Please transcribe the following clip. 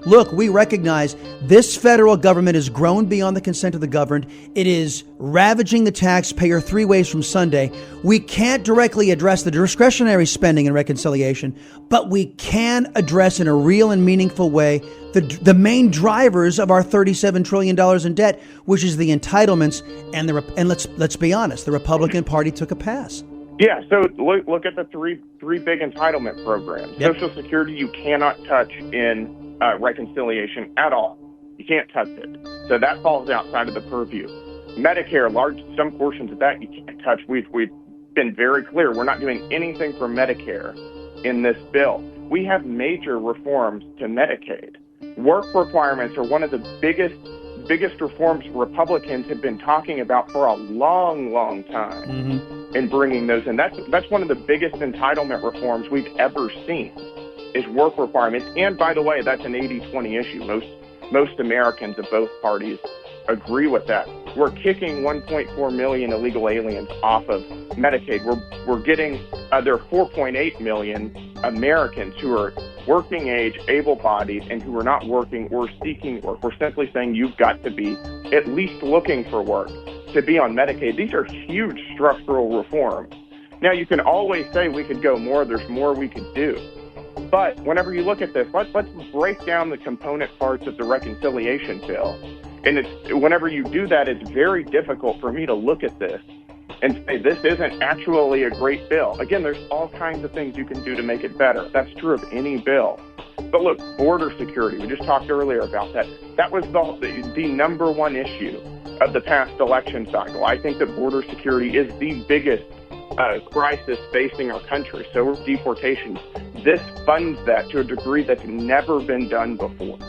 look, we recognize this federal government has grown beyond the consent of the governed. It is ravaging the taxpayer 3 ways from Sunday. We can't directly address the discretionary spending and reconciliation, but we can address in a real and meaningful way the main drivers of our $37 trillion in debt, which is the entitlements. And let's be honest, the Republican Party took a pass. Yeah, so look at the three big entitlement programs. Yep. Social Security, you cannot touch in reconciliation at all. You can't touch it. So that falls outside of the purview. Medicare, some portions of that you can't touch. We've been very clear. We're not doing anything for Medicare in this bill. We have major reforms to Medicaid. Work requirements are one of the biggest reforms Republicans have been talking about for a long, long time in bringing those in. That's one of the biggest entitlement reforms we've ever seen is work requirements. And by the way, that's an 80-20 issue. Most Americans of both parties agree with that. We're kicking 1.4 million illegal aliens off of Medicaid. We're getting there are 4.8 million Americans who are working age, able-bodied, and who are not working or seeking work. We're simply saying you've got to be at least looking for work to be on Medicaid. These are huge structural reforms. Now, you can always say we could go more. There's more we could do. But whenever you look at this, let's break down the component parts of the reconciliation bill. And whenever you do that, it's very difficult for me to look at this and say this isn't actually a great bill. Again, there's all kinds of things you can do to make it better. That's true of any bill. But look, border security, we just talked earlier about that. That was the number one issue of the past election cycle. I think that border security is the biggest crisis facing our country. So deportations. This funds that to a degree that's never been done before.